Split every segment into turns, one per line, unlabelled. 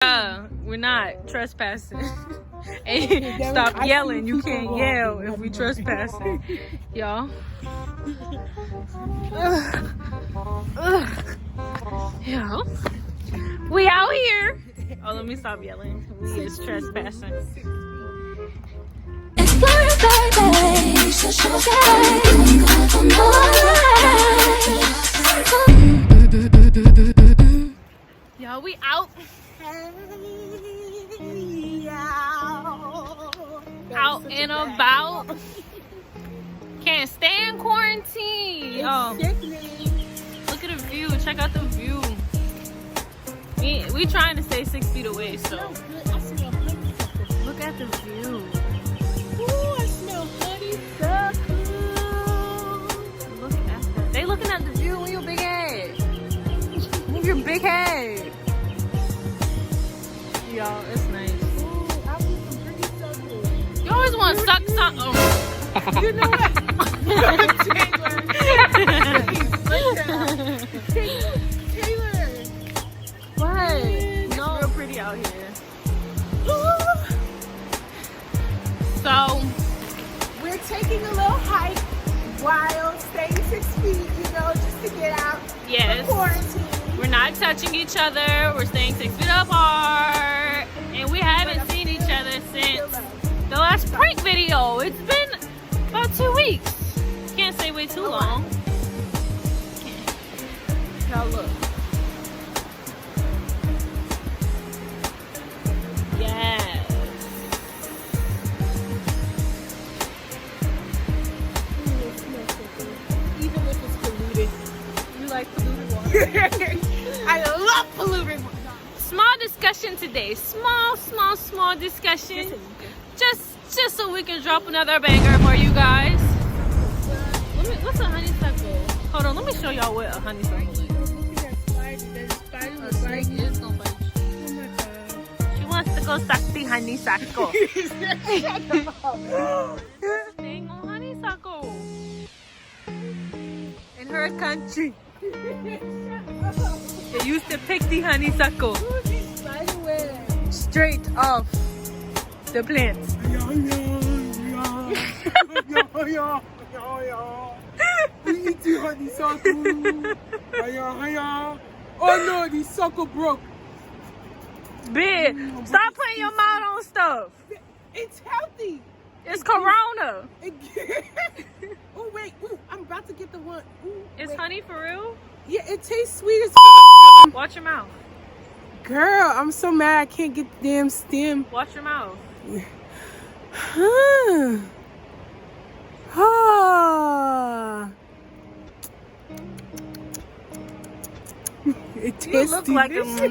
We're not trespassing. Hey, stop yelling. You can't yell if we trespassing, y'all. Yo, we out here. Oh, let me stop yelling. We is trespassing. Y'all, we out. Out and about. Can't stand quarantine. Oh, look at the view. Check out the view. We trying to stay 6 feet away, so look at the view.
Ooh, I smell honeysuckle.
Look at that. They looking at the view. Move your big head. Move your big head. Y'all, it's nice. You always want to suck something. Oh.
You know what? Taylor.
What? It's real pretty out here. So,
we're taking a little hike while staying 6 feet, you know, just to get out
yes.
of quarantine.
We're not touching each other. We're staying 6 feet apart. And we haven't seen each other since the last prank video. It's been about 2 weeks. Can't say way too long. Now look. Yes.
Even if it's polluted.
You like polluted water?
I love polluted water.
Small discussion today. Small discussion. Just so we can drop another banger for you guys. What's a honeysuckle? Hold on, let me show y'all what a honeysuckle is.
Look at that spider. That spider was
Snake is gonna bite you.
Oh my god.
She wants to go suck the honeysuckle. Dang on honeysuckle. In her country, they used to pick the honeysuckle straight off the plant.
We eat the honeysuckle. Oh no, the suckle broke.
Big, stop putting your mouth on stuff.
It's healthy.
It's Corona.
Oh wait, ooh, I'm about to get the one. Ooh,
It's
wait.
honey for real?
Yeah, it tastes sweet as
Watch your mouth.
Girl, I'm so mad I can't get the damn stem.
Watch your mouth.
Huh. Ah. It
You
tastes
look like a
delicious.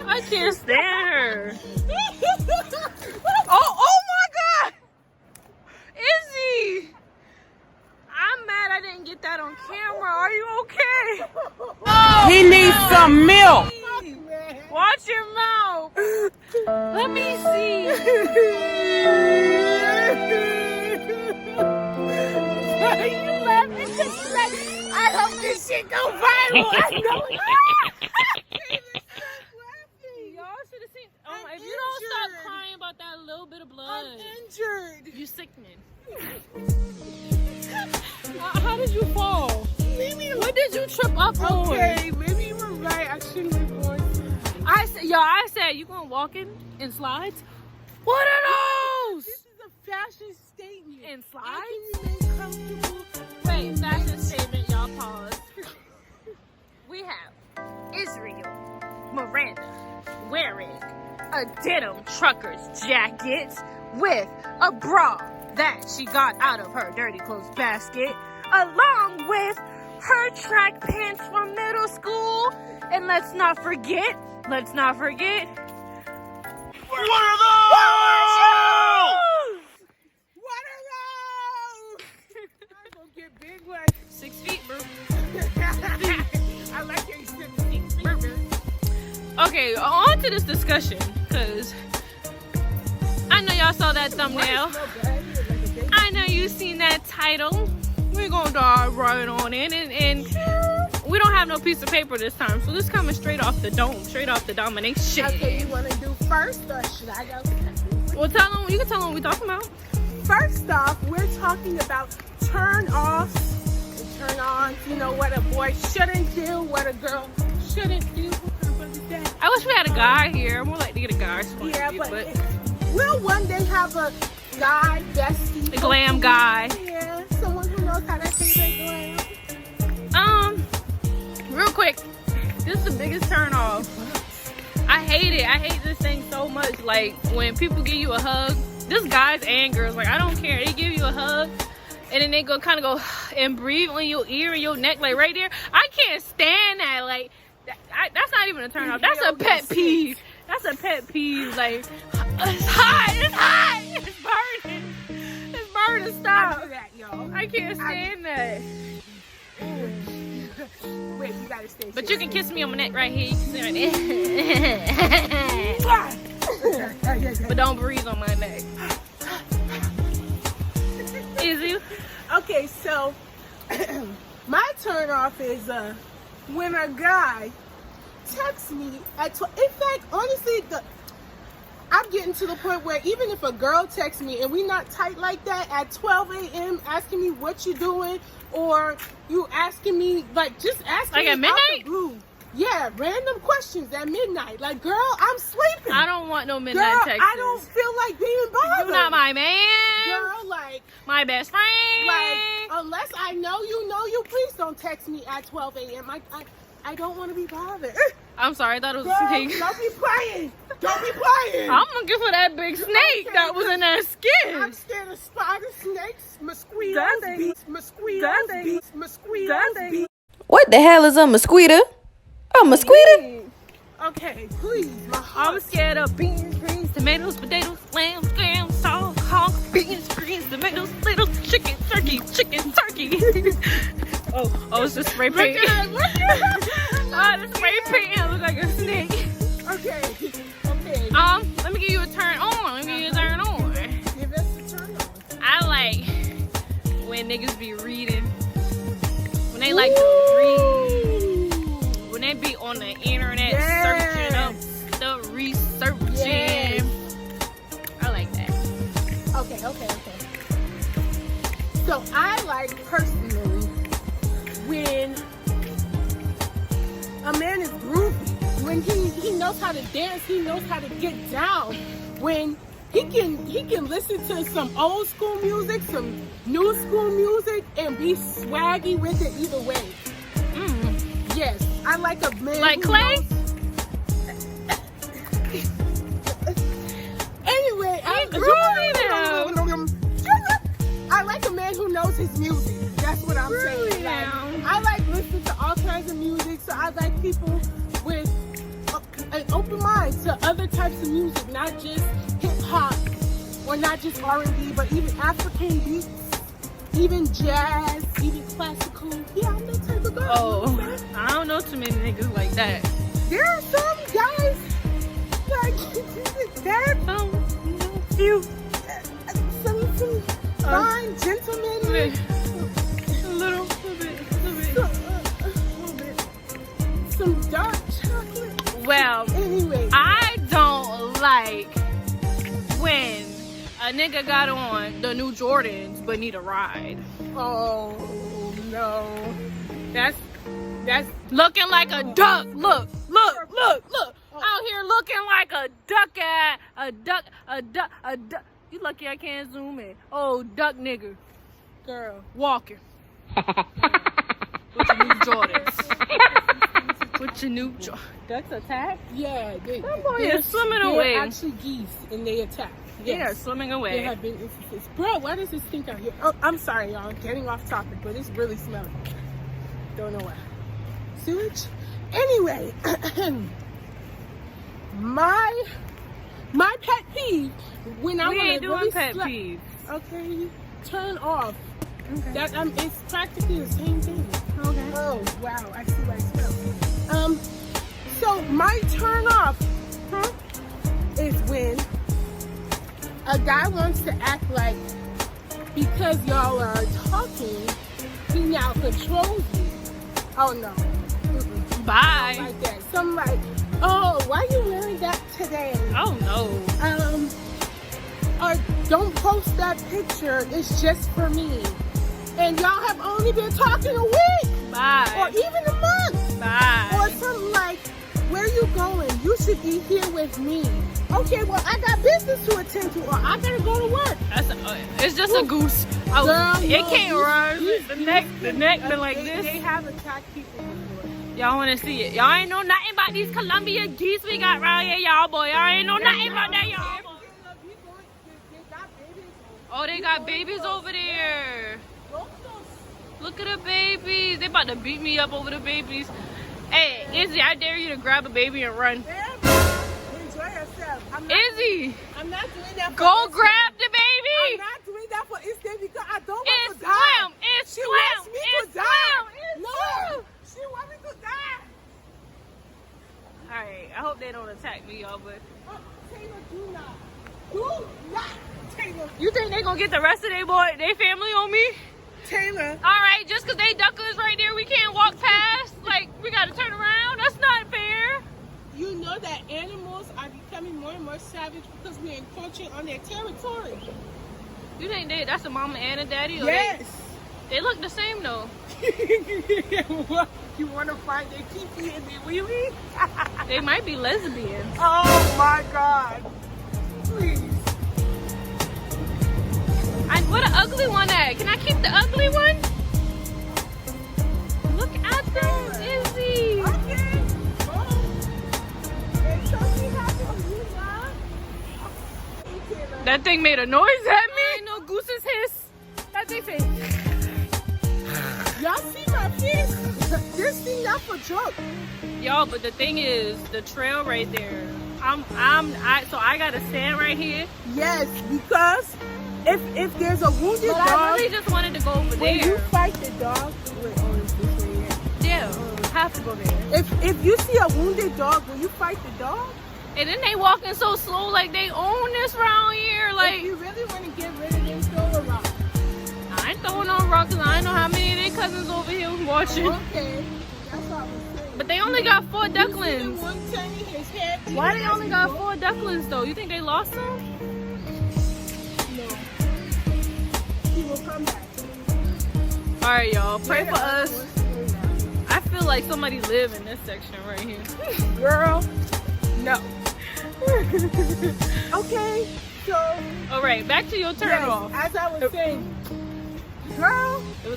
I can't stand her. Oh my god! Izzy! I'm mad I didn't get that on camera. Are you okay? Oh,
He needs some milk.
watch your mouth. Let me see.
You laughing just like I hope this shit go viral. I know it.
Y'all should have seen. Oh, if you don't stop crying about that little bit of blood,
I'm injured.
you sickening. How did you fall?
Maybe.
What did you trip up on?
Okay, maybe you were right. I shouldn't have gone.
I said you gonna walk in slides? What are those?
This is a fashion statement.
In
I
slides?
can remain comfortable.
Wait, fashion statement, y'all pause. We have Israel Miranda wearing a denim trucker's jacket with a bra that she got out of her dirty clothes basket, along with her track pants from middle school. And let's not forget. What are those?
I'm gonna get big one.
6 feet, bro.
I like how you said 6 feet.
Okay, on to this discussion, because I know y'all saw that thumbnail. I know you seen that title. We're gonna dive right on in, and we don't have no piece of paper this time, so this coming straight off the dome, straight off the domination.
Okay, you want to do first or should I go?
Well, tell them. You can tell them what we talking about.
First off, we're talking about turn-offs and turn-ons. You know, what a boy shouldn't do, what a girl shouldn't do.
I wish we had a guy here. I would like to get a guy's point
Yeah,
of view,
but we'll one day have a guy bestie.
a glam guy.
Yeah, someone who knows how to say their
Um, real quick, this is the biggest turn off. I hate it. I hate this thing so much. Like when people give you a hug, this guys and girls, like I don't care. They give you a hug and then they go kind of go and breathe on your ear and your neck, like right there. I can't stand that. Like that's not even a turn off. That's a pet peeve. That's a pet peeve. Like it's hot. It's hot. It's burning. It's burning. Stop.
I do that, y'all.
I can't stand that.
Wait, you gotta stay.
But you can kiss me on my neck right here. You can sit right there. But don't breathe on my neck. Izzy?
Okay, so my turn off is when a guy texts me at in fact, honestly, I'm getting to the point where even if a girl texts me and we not tight like that at 12 a.m. asking me what you doing, or you asking me like just asking
like
me
at midnight?
out the blue. Yeah, random questions at midnight. Like, girl, I'm sleeping.
I don't want no midnight
girl,
texts.
I don't feel like being bothered.
You're not my man.
Girl, like
my best friend.
Like, unless I know you, please don't text me at 12 a.m. I don't want to be bothered.
I'm sorry, I thought it was
Girl,
a snake.
don't be playing. Don't be playing.
I'm looking for that big snake that was in that skin.
I'm scared of spiders, snakes, mosquitoes,
Nothing.
bees, mosquitoes,
Nothing.
bees, mosquitoes,
Nothing.
bees.
What the hell is a mosquito? A mosquito?
Okay, please, my heart.
I'm scared of beans, greens, tomatoes, potatoes, lamb, scam, salt, hog, beans, greens, tomatoes, potatoes, chicken, turkey. oh, it's just spray paint.
Look at
The spray paint look like a snake.
Okay.
Let me give you a turn on.
Give us a turn on.
I like when niggas be reading. When they like to read. When they be on the internet searching up stuff, researching.
Yes.
I like that.
Okay. So I like personally when a man is groovy, when he knows how to dance, he knows how to get down, when he can listen to some old school music, some new school music, and be swaggy with it either way. Yes, I like a man.
Like Clay?
Anyway, I like a man who knows his music. That's what I'm saying. Like, I like listening to all kinds of music, so I like people with an open mind to other types of music, not just hip hop or not just R&B, but even African beats, even jazz, even classical. Yeah, I'm that type of girl.
Oh, I don't know too many niggas like that.
There are some guys like that.
Few.
Some fine gentlemen.
A little bit.
Some dark chocolate.
Well,
Anyway,
I don't like when a nigga got on the new Jordans but need a ride.
oh no, that's
Looking like a duck. Look. Out here looking like a duck. A duck. You lucky I can't zoom in. Oh, duck nigga.
girl.
Walking. With your new Jordans. With your new Jordans. Ducks attack?
Yeah,
That boy is swimming away.
They're actually geese, and they attack.
They are
Yes.
swimming
There
away.
have been instances. Bro, why does this stink out here? Oh, I'm sorry, y'all. I'm getting off topic, but it's really smelly. Don't know why. Sewage? Anyway, my pet peeve when I
We
want
ain't
to
doing
really
pet
slap-
peeves.
Okay, turn off.
Okay.
That it's practically the same thing.
Okay.
Oh wow, I see what I smell. So my turn off is when a guy wants to act like because y'all are talking, he now controls you. Oh no,
Bye.
Like that. Some like, oh, why you wearing that today?
Oh no.
Or don't post that picture. It's just for me. And y'all have only been talking a week.
Bye.
Or even a month.
Bye.
Or something like, where you going? You should be here with me. Okay, well, I got business to attend to, or I gotta go to work.
It's just a goose.
Girl,
it can't run. The neck been like
they,
this.
They have attacked people before.
Y'all want to see it? Y'all ain't know nothing about these Columbia geese we got around here, y'all boy. Y'all ain't know nothing about that, y'all. Oh, they got babies over there. Look at the babies. They about to beat me up over the babies. Hey, Izzy, I dare you to grab a baby and run.
Enjoy yourself.
Izzy,
I'm not doing that.
go grab the baby.
I'm not doing that for Izzy because I don't want
It's
to die.
Glam. It's
She
Glam.
wants me
It's
to die.
Glam. It's
No,
Glam.
she wants me to die.
Alright, I hope they don't attack me, y'all, but
Oh, Taylor, do not. Do not, Taylor.
you think they gonna get the rest of their family on me?
Taylor.
Alright, just cause they duckers right there, we can't walk past. Like, we gotta turn around. That's not fair.
You know that animals are becoming more and more savage because we're encroaching on their territory.
You think that's a mama and a daddy? Or
Yes.
They look the same though.
What? You want to find their pee and their wee wee?
They might be lesbians.
Oh my God. Please.
What an ugly one at? Can I keep the ugly one? Look at them, Izzy.
Okay. Oh. It's something happened, you know?
That thing made a noise at me. Ain't no gooses hiss. That's their face.
Y'all see my face? This thing not for joke.
Y'all, but the thing is, the trail right there. So I gotta stand right here.
Yes, because if there's a wounded
But
dog,
I really just wanted to go over
when you
there.
fight the dog,
Yeah, have to go there.
if you see a wounded dog, will you fight the dog?
And then they walking so slow, like they own this round here. Like,
If you really want to get rid of them, throw a rock.
I ain't throwing no rocks. I don't know how many of their cousins over here watching.
Okay, that's what I was saying.
But they only got 4
You see
ducklings.
the one turning his head?
Why they only got 4 ducklings though? You think they lost some?
No. He will come back.
All right, y'all. Pray for
Yeah,
us. I feel like somebody live in this section right here.
Girl, no. Okay, so
All right, back to your turn
yes,
off.
as I was saying, girl,
It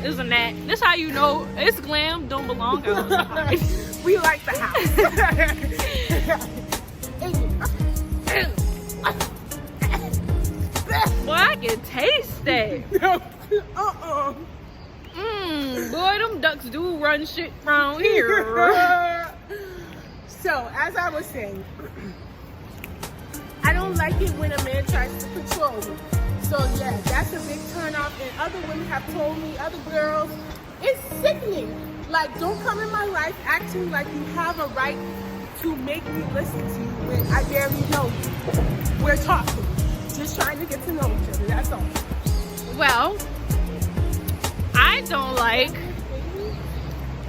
was a gnat. This how you know it's Glam don't belong outside.
we like the house.
Boy, I can taste that. Boy, them ducks do run shit around here.
So, as I was saying, I don't like it when a man tries to control me. So, yeah, that's a big turn off. And other women have told me, other girls, it's sickening. Like, don't come in my life acting like you have a right to make me listen to you when I barely know you. We're talking. Just trying to get to know each other. That's all.
Well, I don't like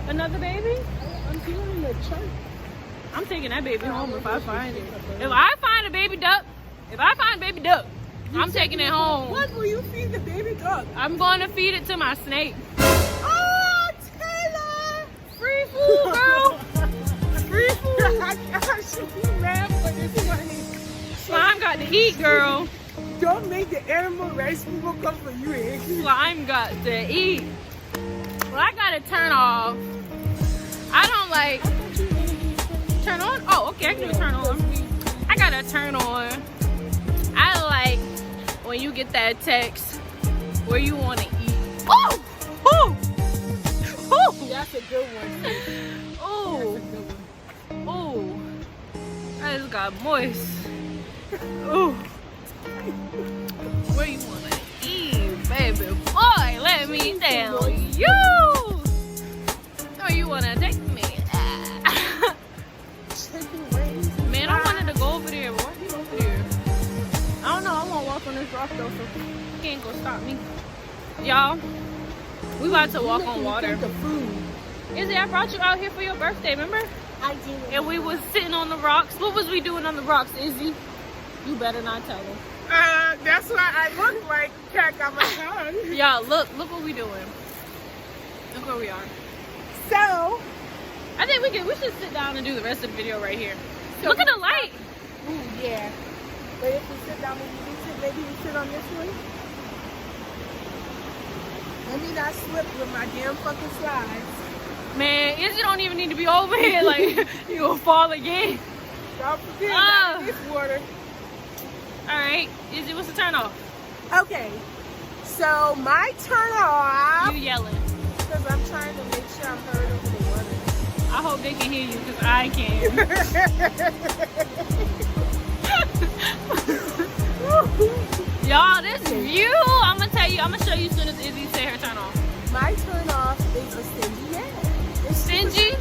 another baby.
I'm feeling the church.
I'm taking that baby home if I find it. If I find a baby duck, I'm taking it home.
What will you feed the baby dog?
I'm going to feed it to my snake.
Oh, Taylor!
Free food, girl. Free food.
I should be mad for this money.
Slime got to eat, girl.
Don't make the animal rights people come for you, eh?
Slime got to eat. Well, I got to turn off. I don't like... Turn on? Oh, okay, I can do a turn on. I got to turn on. I like when you get that text where you want to eat. Oh! Oh! Oh!
That's a good one.
Oh! Oh! I just got moist. Oh! Where you want to eat, baby boy? Let me tell you! Or you want to take me? Man, I wanted to go over there. Why are you over there? I don't know. I won't walk on this rock though, so he ain't gonna stop me. Y'all, we about to walk on water.
The food.
Izzy, I brought you out here for your birthday, remember?
I do.
And we was sitting on the rocks. What was we doing on the rocks, Izzy? You better not tell them.
That's why I look like cat got my tongue.
Y'all, look what we doing. Look where we are.
So,
I think we should sit down and do the rest of the video right here. Look at the light.
Ooh, yeah. But if we sit down, maybe we sit on this one. Let me not slip with my damn fucking slides.
Man, Izzy don't even need to be over here. Like, you gonna fall again.
Don't forget about this water.
Alright, Izzy, what's the turn off?
Okay. So, my turn off.
You yelling.
Because I'm trying to make sure I'm heard over the water.
I hope they can hear you because I can. Y'all, this view, I'm gonna tell you, I'm gonna show you as soon as Izzy say her turn off.
My turn off is a stingy ass. It's
Stingy?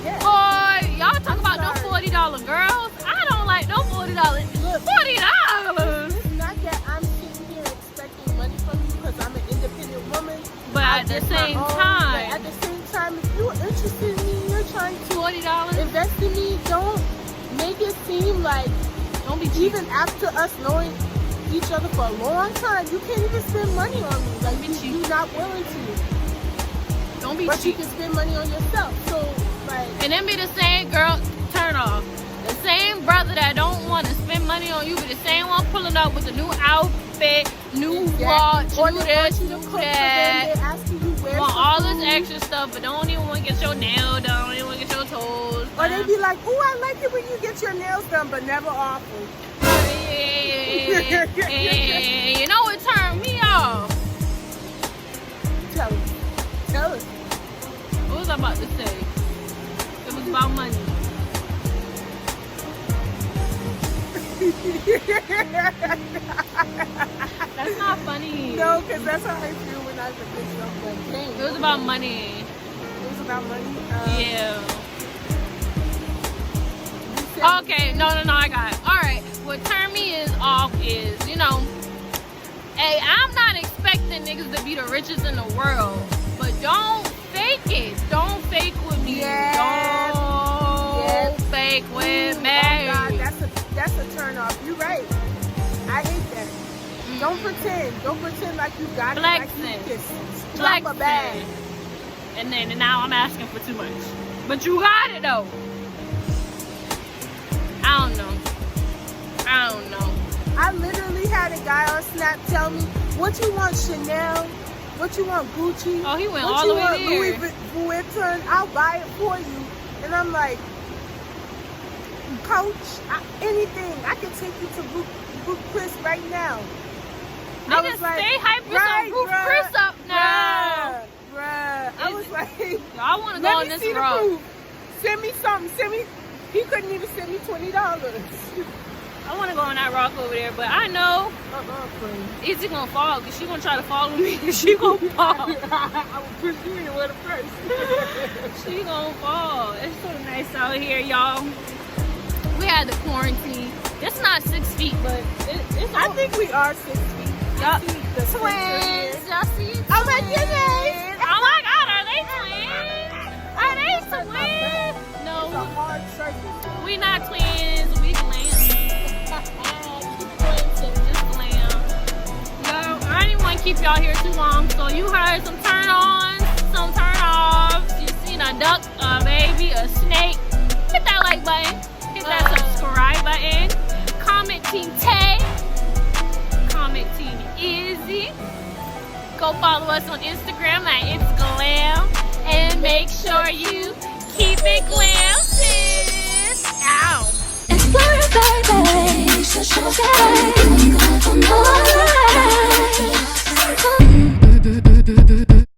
Yeah.
Boy, y'all talk about no $40 girls. I don't like no $40.
Look,
$40.
it's not that I'm sitting here expecting money from you because I'm an independent woman.
But
I
at the
get my
same
own,
time,
but at the same time, if you're interested in me, you're trying to
$40.
invest in me, don't make it seem like
Don't be cheap.
even after us knowing each other for a long time, you can't even spend money on me. Like, you're not willing to.
Don't be
But
cheap.
you can spend money on yourself. So, like,
And then be the same girl, turn off. The same brother that don't want to spend money on you, but the same one pulling up with a new outfit, new watch,
or
new
they
this,
want you to
new
cook for them,
that.
they asking you where
Want all this extra stuff, but don't even want to get your nail done, don't even want to get your toes
Or
done.
they be like, "Oh, I like it when you get your nails done, but never offer."
And you know what turned me off?
Tell us. Tell us.
What was I about to say? It was about money. That's not funny.
No, because that's how I feel when I was a kid. So I'm like, dang.
It was about money.
It was about money.
Yeah. Okay, no, I got it. Alright, what turned me off is, you know, hey, I'm not expecting niggas to be the richest in the world, but don't fake it. Don't fake with me.
Yes.
Don't fake with me.
Oh God, that's a turn off. You're right. I hate that. Don't pretend. Don't pretend like you got it. Like you
Flexing.
just drop a bag.
And now I'm asking for too much. But you got it though. I don't know.
I literally had a guy on Snap tell me, "What you want, Chanel? What you want, Gucci?
Oh, he went
what
all
you
the way
want,
there.
Louis Vuitton? I'll buy it for you." And I'm like, "Coach, anything. I can take you to Boot Chris right now."
Niggas stay hyping some Ruth Chris up now.
Bruh. I was like,
I want to go
let
on
me
this
see the
road.
proof. Send me something. He couldn't even send me $20.
I want to go on that rock over there, but I know
Friend.
Izzy gonna fall because she gonna try to follow me. She gonna fall.
I will push you in the water first.
She gonna fall. It's so nice out here, y'all. We had the quarantine. It's not 6 feet, but it's.
I think we are 6 feet.
Y'all,
The
twins. Y'all see?
Oh my goodness!
Oh my God, are they twins? Are they twins? No,
It's a hard surface.
we not twins. We glam. Just glam. Yo, I didn't want to keep y'all here too long, so you heard some turn ons, some turn offs. You seen a duck, a baby, a snake. Hit that like button. Hit that subscribe button. Comment Team Tay. Comment Team Izzy. Go follow us on Instagram at It's Glam. And make sure you keep it glam.